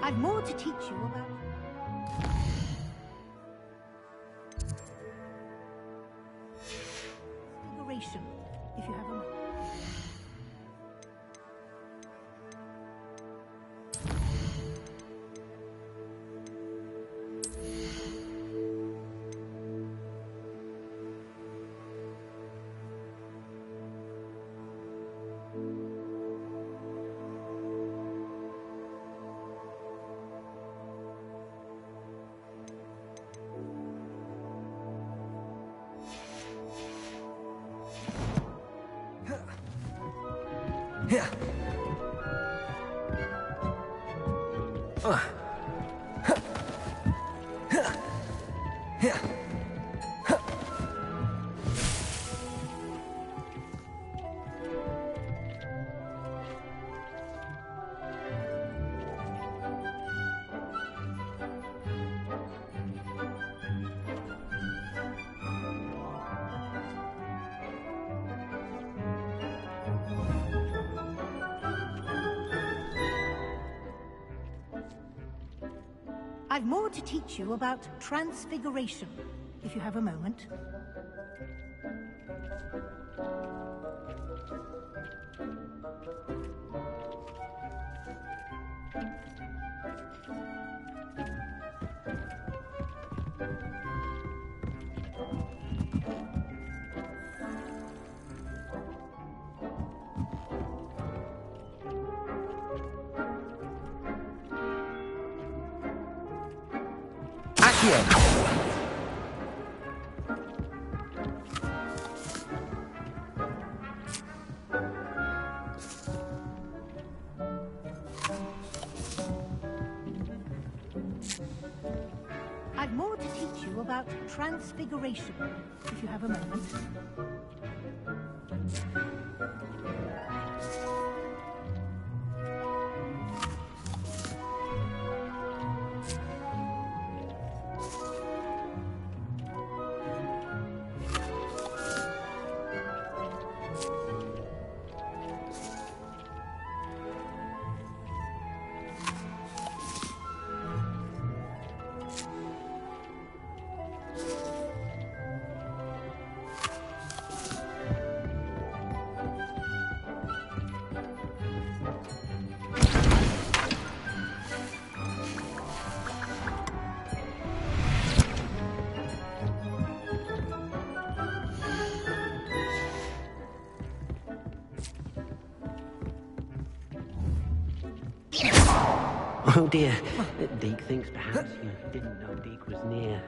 I've more to teach you about transfiguration, if you have a moment. Yeah. Yeah. I've more to teach you about transfiguration, if you have a moment. I've more to teach you about transfiguration, if you have a moment. Oh dear, Deke thinks perhaps you didn't know Deke was near.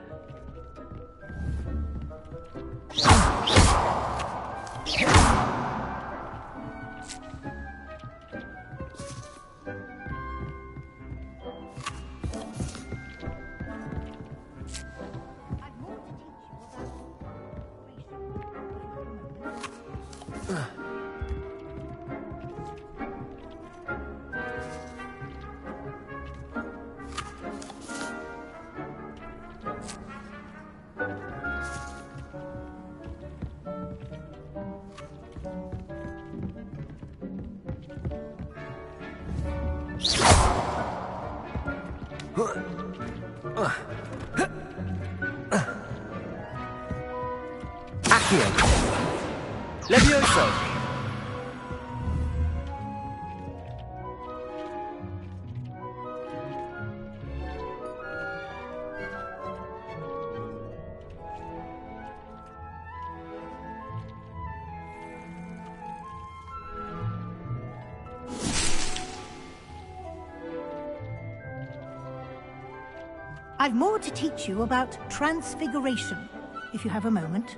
I've more to teach you about transfiguration, if you have a moment. Levioso! I've more to teach you about transfiguration, if you have a moment.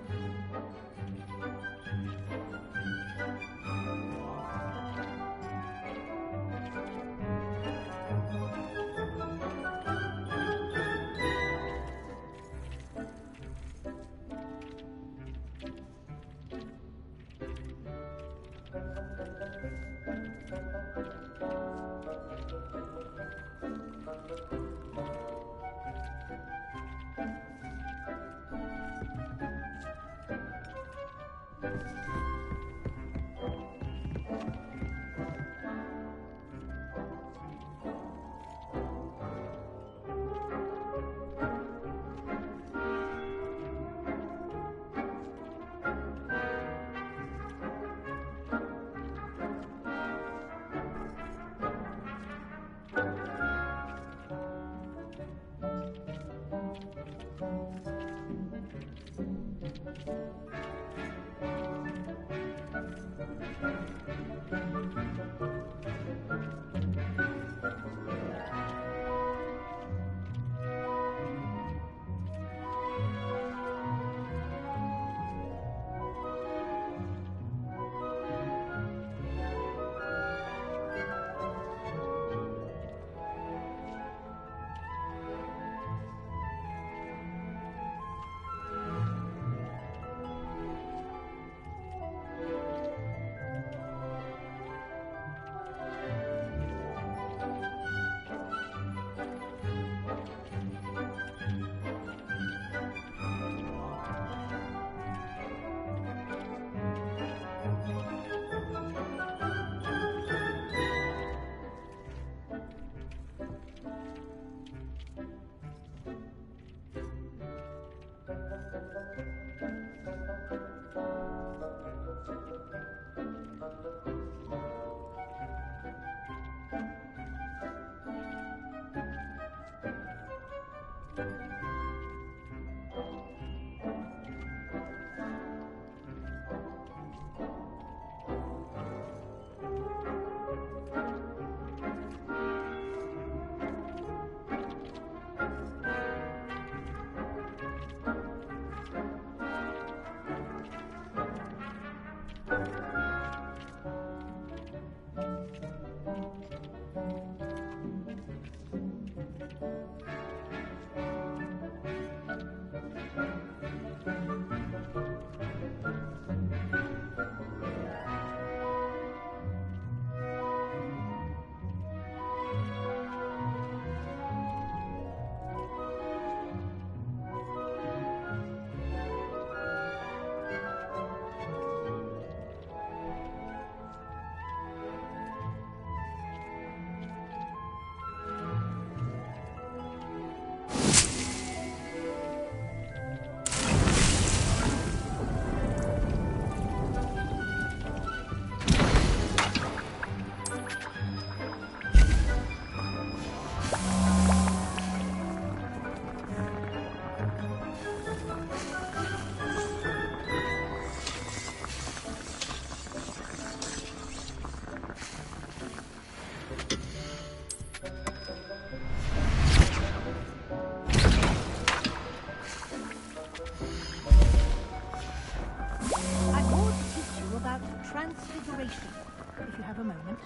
Transfiguration, if you have a moment.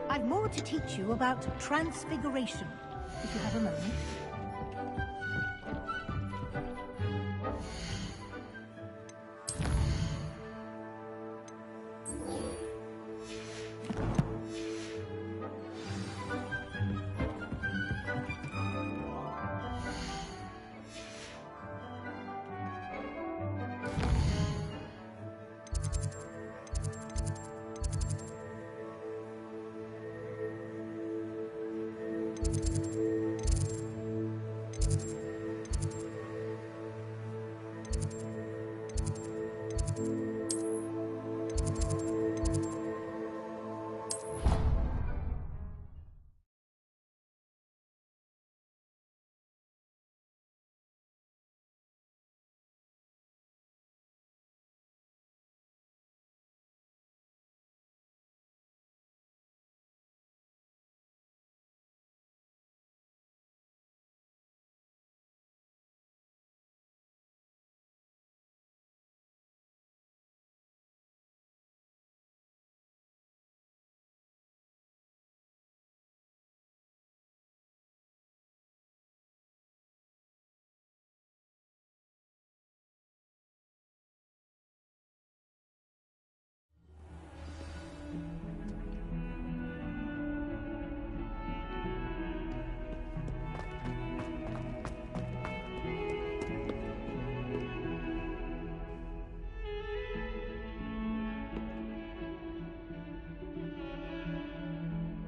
I've more to teach you about transfiguration, if you have a moment.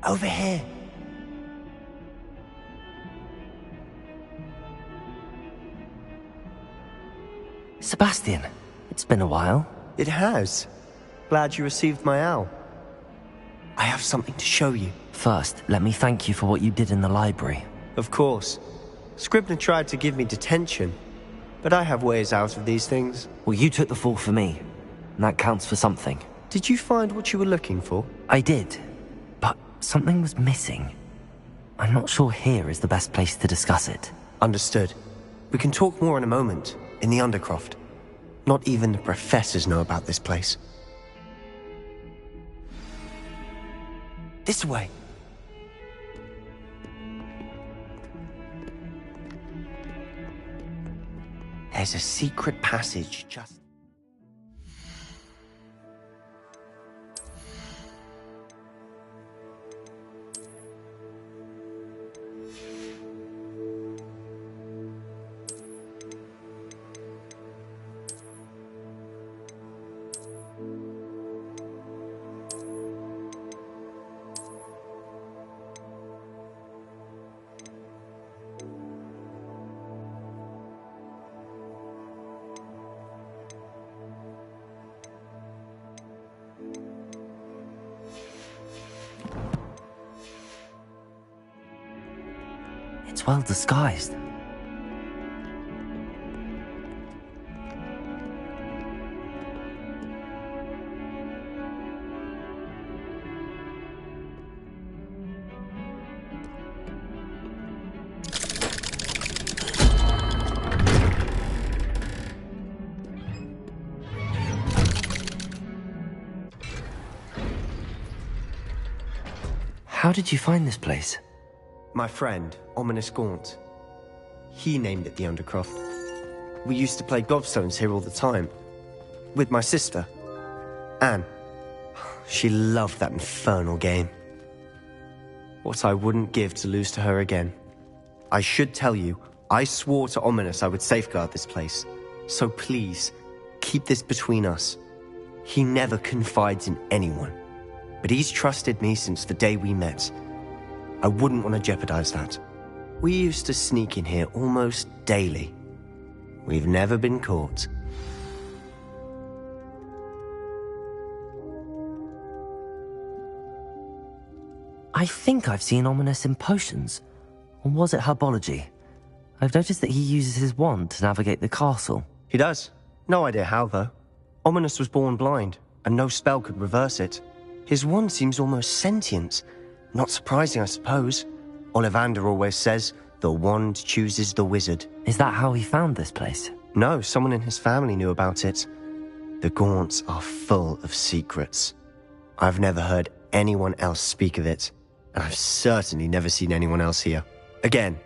Over here. Sebastian, it's been a while. It has. Glad you received my owl. I have something to show you. First, let me thank you for what you did in the library. Of course. Scribner tried to give me detention, but I have ways out of these things. Well, you took the fall for me, and that counts for something. Did you find what you were looking for? I did, but something was missing. I'm not sure here is the best place to discuss it. Understood. We can talk more in a moment, in the Undercroft. Not even the professors know about this place. This way. There's a secret passage just... It's well disguised. How did you find this place? My friend, Ominous Gaunt. He named it the Undercroft. We used to play gobstones here all the time. With my sister, Anne. She loved that infernal game. What I wouldn't give to lose to her again. I should tell you, I swore to Ominous I would safeguard this place. So please, keep this between us. He never confides in anyone. But he's trusted me since the day we met. I wouldn't want to jeopardize that. We used to sneak in here almost daily. We've never been caught. I think I've seen Ominous in potions. Or was it herbology? I've noticed that he uses his wand to navigate the castle. He does. No idea how, though. Ominous was born blind, and no spell could reverse it. His wand seems almost sentient. Not surprising, I suppose. Ollivander always says, the wand chooses the wizard. Is that how he found this place? No, someone in his family knew about it. The Gaunts are full of secrets. I've never heard anyone else speak of it, and I've certainly never seen anyone else here. Again,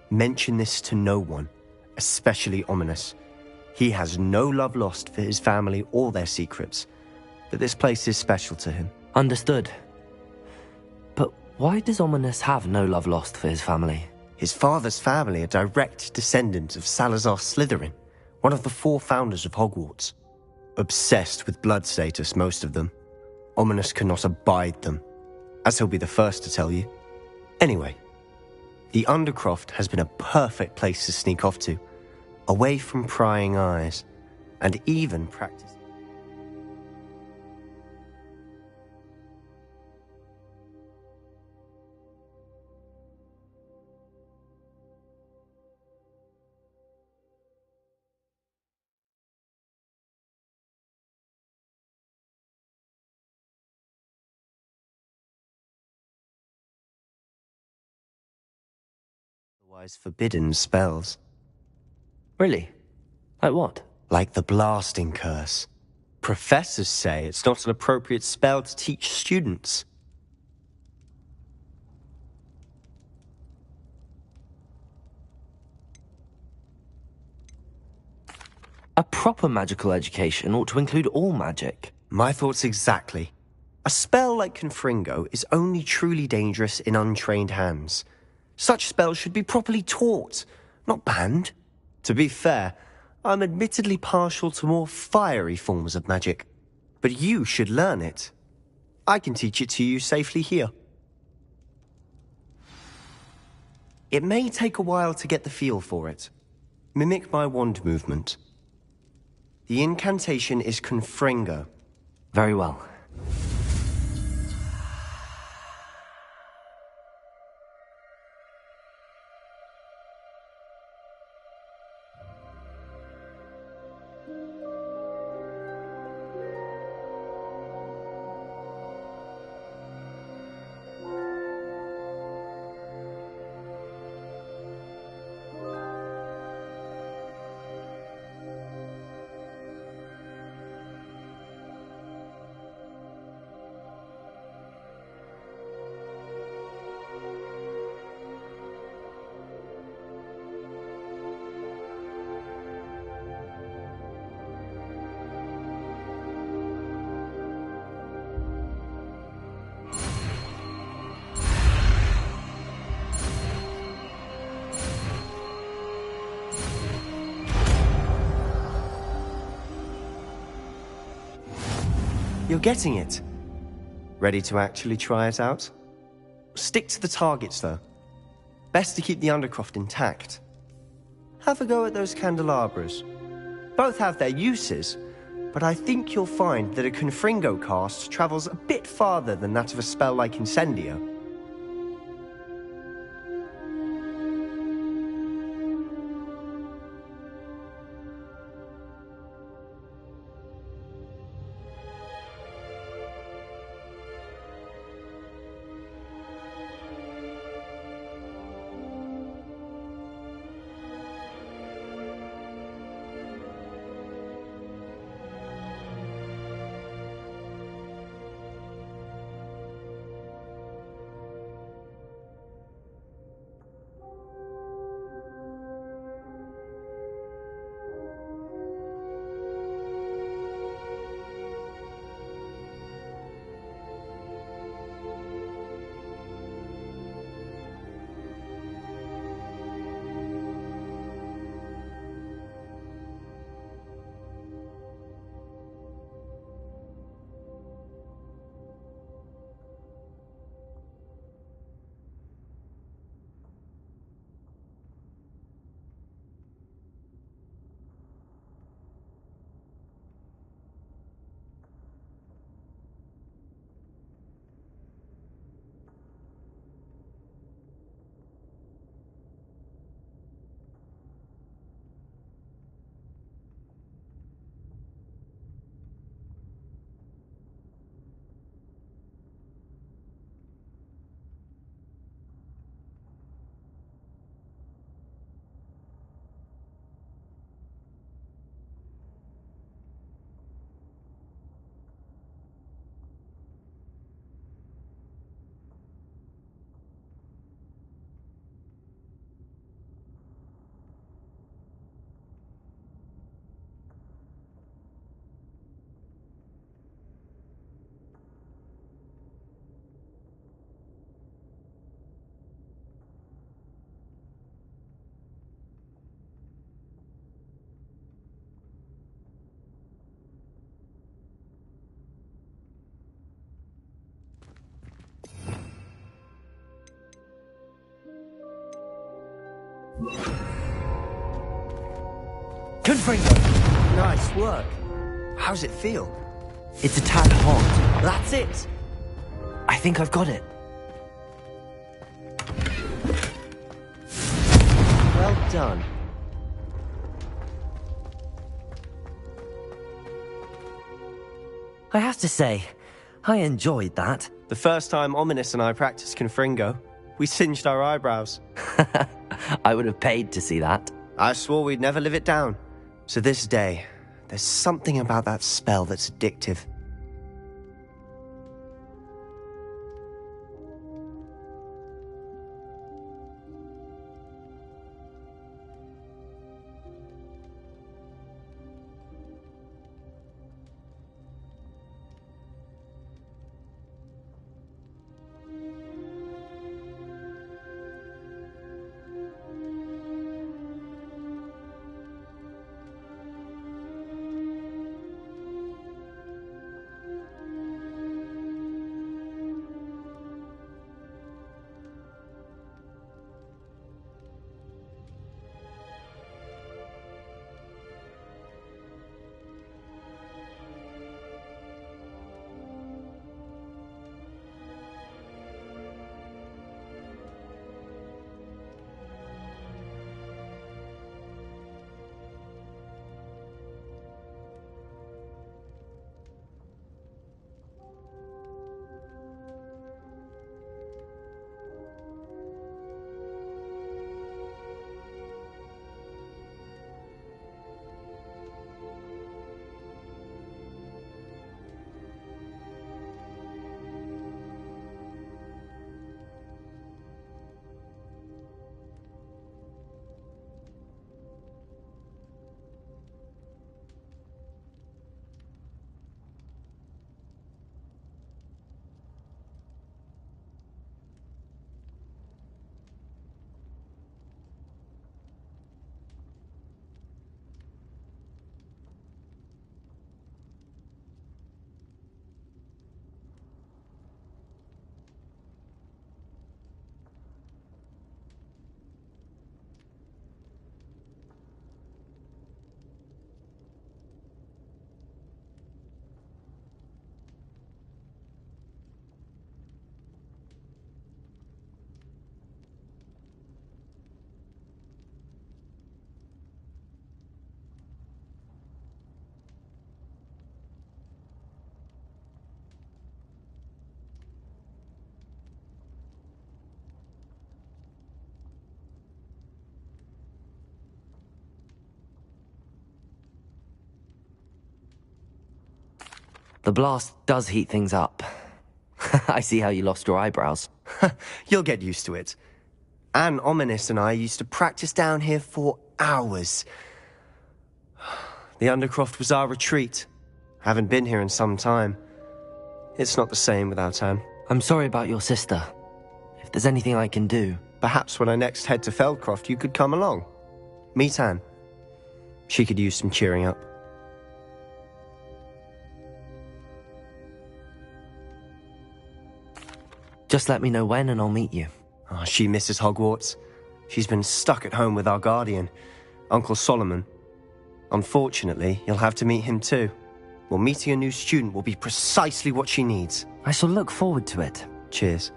mention this to no one, especially Ominous. He has no love lost for his family or their secrets, but this place is special to him. Understood. But why does Ominous have no love lost for his family? His father's family are direct descendants of Salazar Slytherin, one of the 4 founders of Hogwarts. Obsessed with blood status, most of them. Ominous cannot abide them, as he'll be the first to tell you. Anyway, the Undercroft has been a perfect place to sneak off to, away from prying eyes, and even practice. Otherwise forbidden spells. Really? Like what? Like the blasting curse. Professors say it's not an appropriate spell to teach students. A proper magical education ought to include all magic. My thoughts exactly. A spell like Confringo is only truly dangerous in untrained hands. Such spells should be properly taught, not banned. To be fair, I'm admittedly partial to more fiery forms of magic, but you should learn it. I can teach it to you safely here. It may take a while to get the feel for it. Mimic my wand movement. The incantation is Confringo. Very well. You're getting it. Ready to actually try it out? Stick to the targets, though. Best to keep the Undercroft intact. Have a go at those candelabras. Both have their uses, but I think you'll find that a Confringo cast travels a bit farther than that of a spell like Incendio. Confringo! Nice work. How's it feel? It's a tad hot. That's it! I think I've got it. Well done. I have to say, I enjoyed that. The first time Ominous and I practiced Confringo, we singed our eyebrows. I would have paid to see that. I swore we'd never live it down. To this day, there's something about that spell that's addictive. The blast does heat things up. I see how you lost your eyebrows. You'll get used to it. Anne, Ominous and I used to practice down here for hours. The Undercroft was our retreat. Haven't been here in some time. It's not the same without Anne. I'm sorry about your sister. If there's anything I can do... Perhaps when I next head to Feldcroft, you could come along. Meet Anne. She could use some cheering up. Just let me know when and I'll meet you. Oh, she misses Hogwarts. She's been stuck at home with our guardian, Uncle Solomon. Unfortunately, you'll have to meet him too. Well, meeting a new student will be precisely what she needs. I shall look forward to it. Cheers.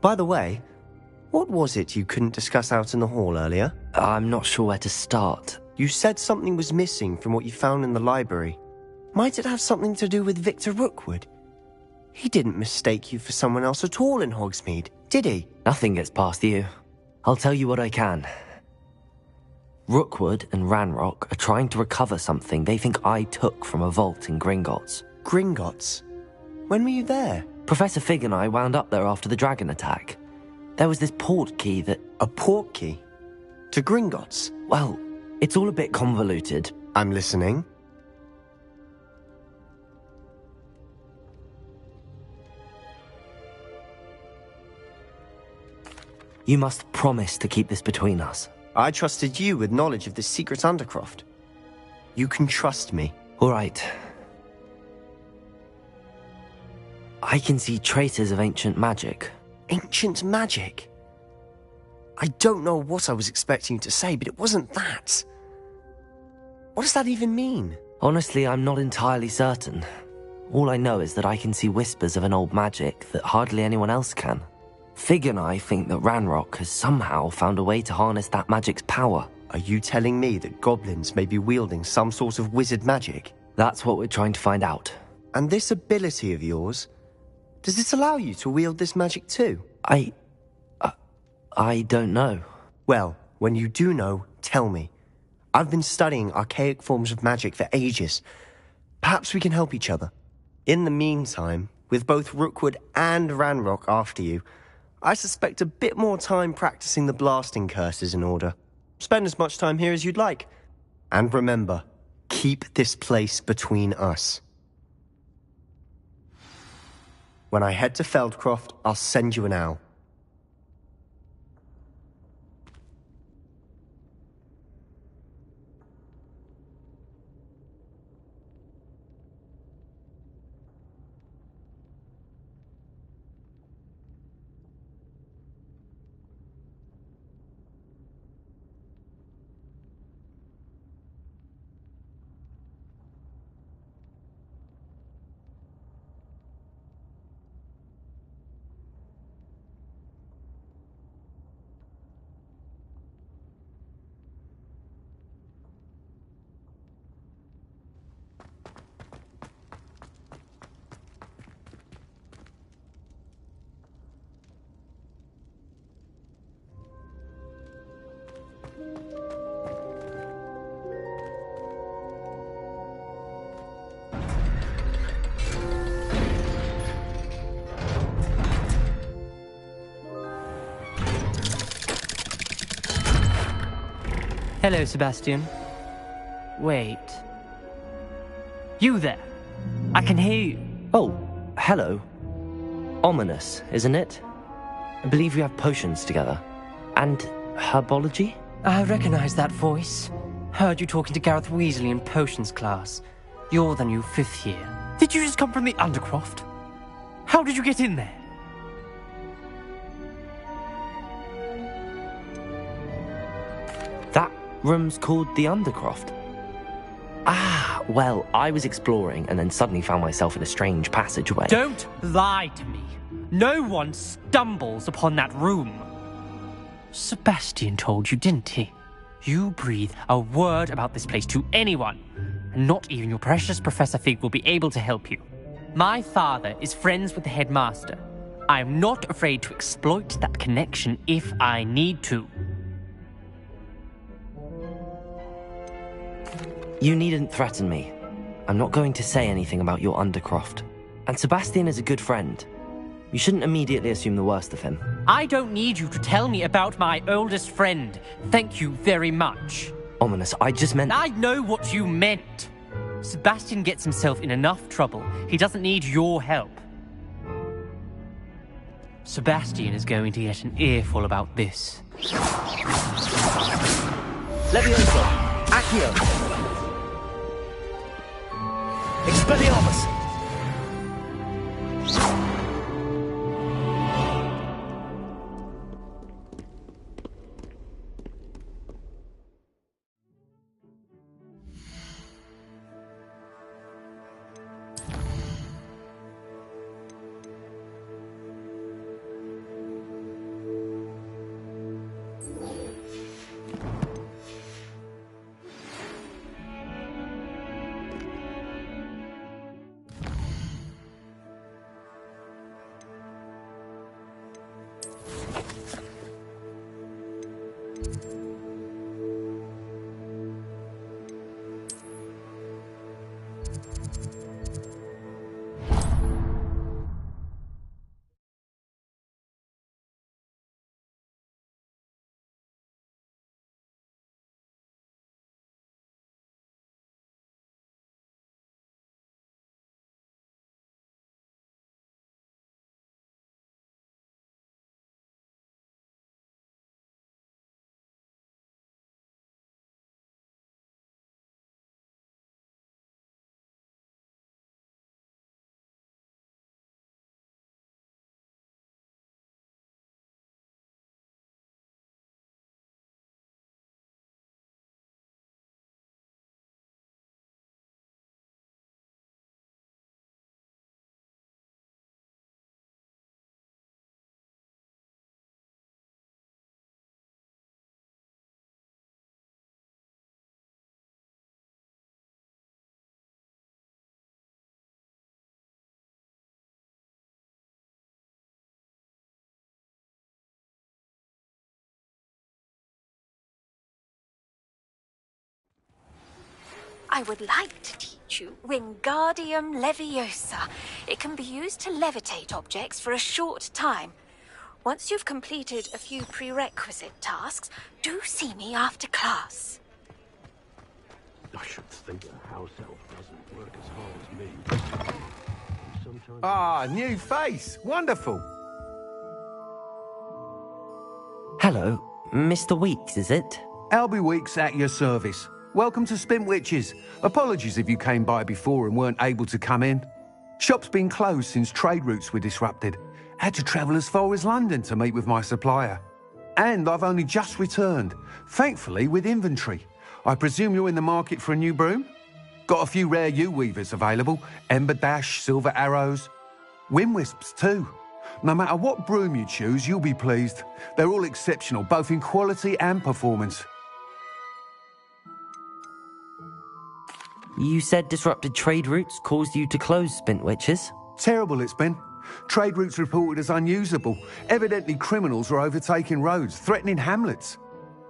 By the way, what was it you couldn't discuss out in the hall earlier? I'm not sure where to start. You said something was missing from what you found in the library. Might it have something to do with Victor Rookwood? He didn't mistake you for someone else at all in Hogsmeade, did he? Nothing gets past you. I'll tell you what I can. Rookwood and Ranrock are trying to recover something they think I took from a vault in Gringotts. Gringotts? When were you there? Professor Fig and I wound up there after the dragon attack. There was this port key that... A port key? To Gringotts? Well, it's all a bit convoluted. I'm listening. You must promise to keep this between us. I trusted you with knowledge of this secret Undercroft. You can trust me. All right. I can see traces of ancient magic. Ancient magic? I don't know what I was expecting you to say, but it wasn't that. What does that even mean? Honestly, I'm not entirely certain. All I know is that I can see whispers of an old magic that hardly anyone else can. Fig and I think that Ranrock has somehow found a way to harness that magic's power. Are you telling me that goblins may be wielding some sort of wizard magic? That's what we're trying to find out. And this ability of yours, does it allow you to wield this magic too? I don't know. Well, when you do know, tell me. I've been studying archaic forms of magic for ages. Perhaps we can help each other. In the meantime, with both Rookwood and Ranrock after you, I suspect a bit more time practicing the blasting curse is in order. Spend as much time here as you'd like. And remember, keep this place between us. When I head to Feldcroft, I'll send you an owl. Hello, Sebastian. Wait. You there! I can hear you. Oh, hello. Ominous, isn't it? I believe we have potions together. And herbology? I recognize that voice. Heard you talking to Gareth Weasley in potions class. You're the new 5th year. Did you just come from the Undercroft? How did you get in there? That room's called the Undercroft. Ah, well, I was exploring and then suddenly found myself in a strange passageway. Don't lie to me. No one stumbles upon that room. Sebastian told you, didn't he? You breathe a word about this place to anyone, and not even your precious Professor Fig will be able to help you. My father is friends with the headmaster. I am not afraid to exploit that connection if I need to. You needn't threaten me. I'm not going to say anything about your Undercroft. And Sebastian is a good friend. You shouldn't immediately assume the worst of him. I don't need you to tell me about my oldest friend. Thank you very much. Ominous, I just meant... I know what you meant. Sebastian gets himself in enough trouble. He doesn't need your help. Sebastian is going to get an earful about this. Levioso! Accio! Expelliarmus! I would like to teach you Wingardium Leviosa. It can be used to levitate objects for a short time. Once you've completed a few prerequisite tasks, do see me after class. I should think a house elf doesn't work as hard as me. Sometimes... Ah, new face. Wonderful. Hello, Mr. Weeks, is it? Albie Weeks at your service. Welcome to Spintwitches. Apologies if you came by before and weren't able to come in. Shop's been closed since trade routes were disrupted. Had to travel as far as London to meet with my supplier. And I've only just returned, thankfully with inventory. I presume you're in the market for a new broom? Got a few rare U-weavers available. Ember Dash, Silver Arrows. Wind Wisps too. No matter what broom you choose, you'll be pleased. They're all exceptional, both in quality and performance. You said disrupted trade routes caused you to close Spintwitches? Terrible it's been. Trade routes reported as unusable. Evidently criminals are overtaking roads, threatening hamlets.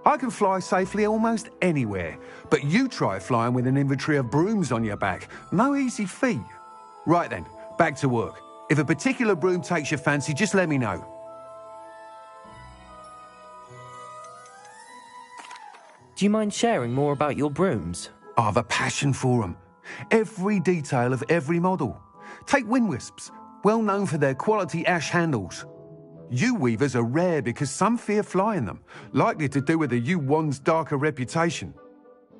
I can fly safely almost anywhere, but you try flying with an inventory of brooms on your back. No easy feat. Right then, back to work. If a particular broom takes your fancy, just let me know. Do you mind sharing more about your brooms? I have a passion for them. Every detail of every model. Take Wind Wisps, well known for their quality ash handles. U-weavers are rare because some fear flying them, likely to do with the U-wand's darker reputation.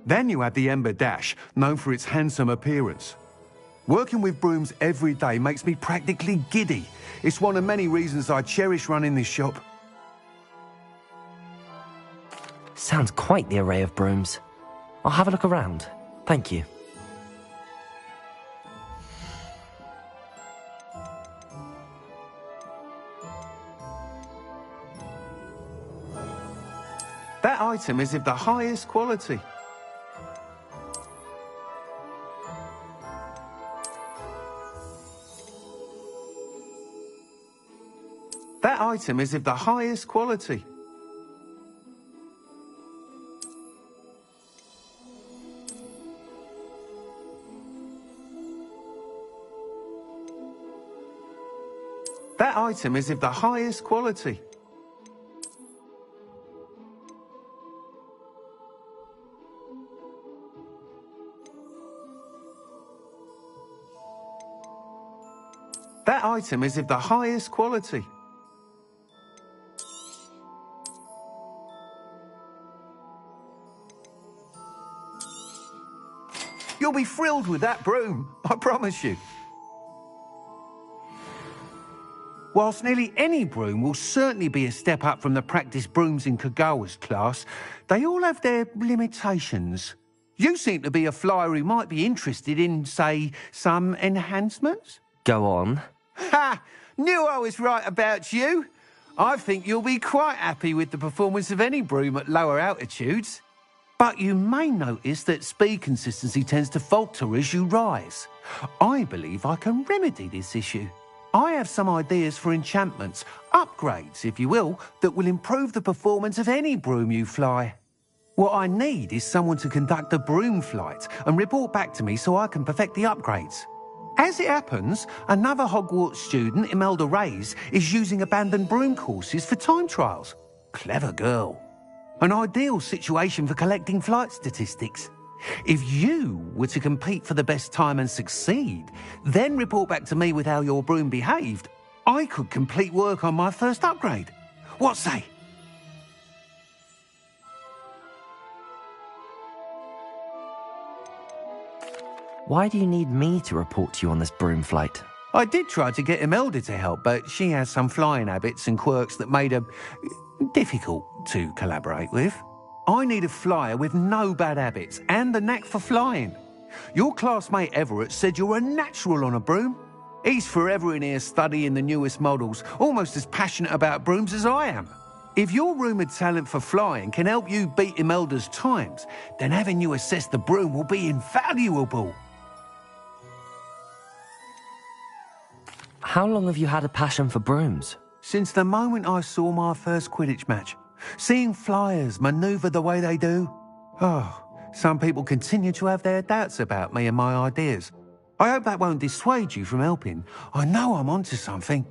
Then you have the Ember Dash, known for its handsome appearance. Working with brooms every day makes me practically giddy. It's one of many reasons I cherish running this shop. Sounds quite the array of brooms. I'll have a look around. Thank you. That item is of the highest quality. That item is of the highest quality. That item is of the highest quality. That item is of the highest quality. You'll be thrilled with that broom, I promise you. Whilst nearly any broom will certainly be a step up from the practice brooms in Kagawa's class, they all have their limitations. You seem to be a flyer who might be interested in, say, some enhancements? Go on. Ha! Knew I was right about you. I think you'll be quite happy with the performance of any broom at lower altitudes. But you may notice that speed consistency tends to falter as you rise. I believe I can remedy this issue. I have some ideas for enchantments, upgrades, if you will, that will improve the performance of any broom you fly. What I need is someone to conduct a broom flight and report back to me so I can perfect the upgrades. As it happens, another Hogwarts student, Imelda Reyes, is using abandoned broom courses for time trials. Clever girl. An ideal situation for collecting flight statistics. If you were to compete for the best time and succeed, then report back to me with how your broom behaved, I could complete work on my first upgrade. What say? Why do you need me to report to you on this broom flight? I did try to get Imelda to help, but she has some flying habits and quirks that made her difficult to collaborate with. I need a flyer with no bad habits and the knack for flying. Your classmate Everett said you're a natural on a broom. He's forever in here studying the newest models, almost as passionate about brooms as I am. If your rumoured talent for flying can help you beat Imelda's times, then having you assess the broom will be invaluable. How long have you had a passion for brooms? Since the moment I saw my first Quidditch match. Seeing flyers manoeuvre the way they do. Oh, Some people continue to have their doubts about me and my ideas. I hope that won't dissuade you from helping. I know I'm onto something.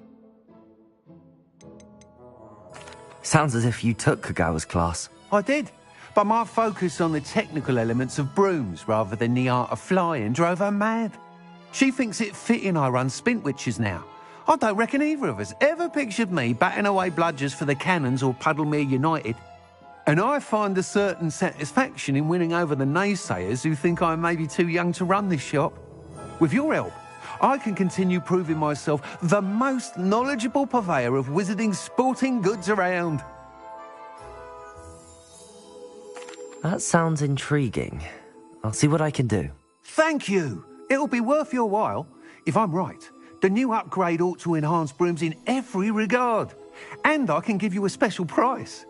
Sounds as if you took Kagawa's class. I did, but my focus on the technical elements of brooms rather than the art of flying drove her mad. She thinks it fitting I run Spintwitches now. I don't reckon either of us ever pictured me batting away bludgers for the Cannons or Puddlemere United. And I find a certain satisfaction in winning over the naysayers who think I may be too young to run this shop. With your help, I can continue proving myself the most knowledgeable purveyor of wizarding sporting goods around. That sounds intriguing. I'll see what I can do. Thank you. It'll be worth your while. If I'm right, the new upgrade ought to enhance brooms in every regard. And I can give you a special price.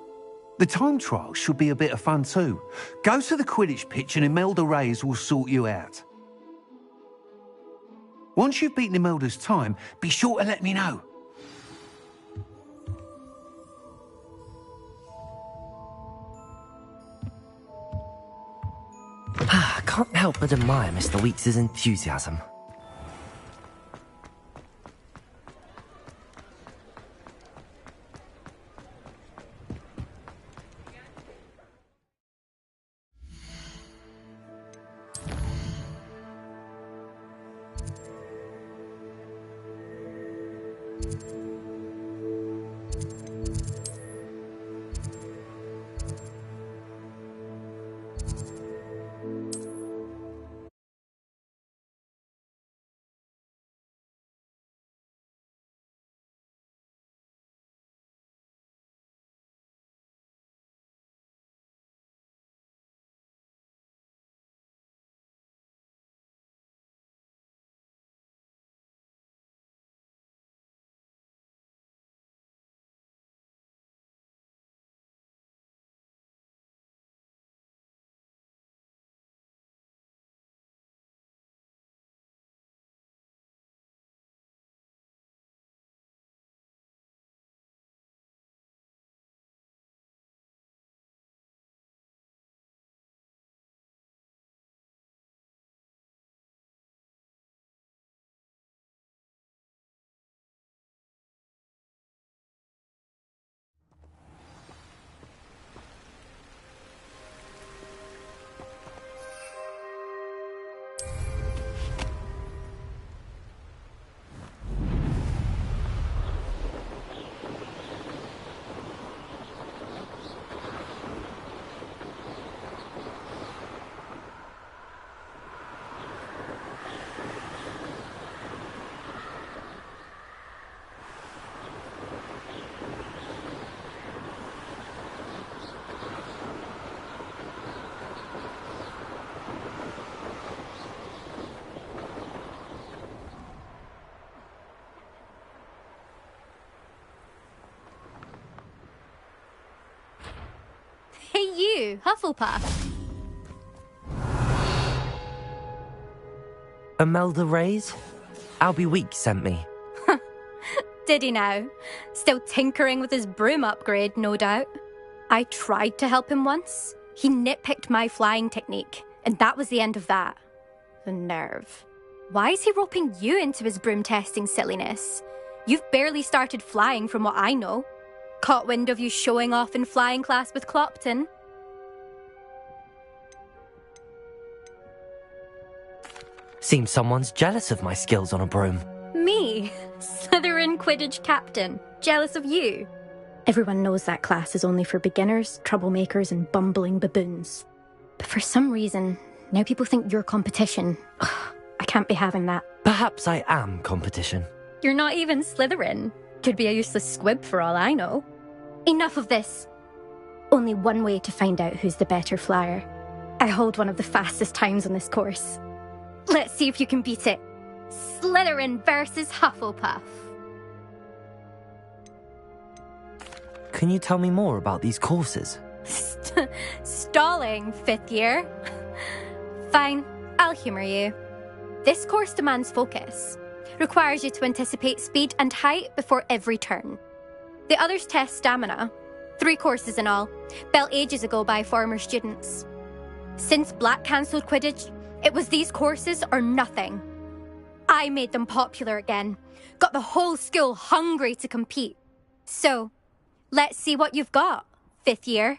The time trial should be a bit of fun too. Go to the Quidditch pitch and Imelda Reyes will sort you out. Once you've beaten Imelda's time, be sure to let me know. I can't help but admire Mr. Weeks' enthusiasm. Hey you, Hufflepuff. Imelda Reyes? Albie Weeks sent me. Did he now? Still tinkering with his broom upgrade, no doubt. I tried to help him once. He nitpicked my flying technique, and that was the end of that. The nerve. Why is he roping you into his broom testing silliness? You've barely started flying from what I know. Caught wind of you showing off in flying class with Clopton. Seems someone's jealous of my skills on a broom. Me? Slytherin Quidditch captain. Jealous of you? Everyone knows that class is only for beginners, troublemakers, and bumbling baboons. But for some reason, now people think you're competition. Ugh, I can't be having that. Perhaps I am competition. You're not even Slytherin. Could be a useless squib for all I know. Enough of this. Only one way to find out who's the better flyer. I hold one of the fastest times on this course. Let's see if you can beat it. Slytherin versus Hufflepuff. Can you tell me more about these courses? Stalling, 5th year. Fine, I'll humour you. This course demands focus. Requires you to anticipate speed and height before every turn. The others test stamina. 3 courses in all, built ages ago by former students. Since Black cancelled Quidditch, it was these courses or nothing. I made them popular again, got the whole school hungry to compete. So, let's see what you've got, 5th year.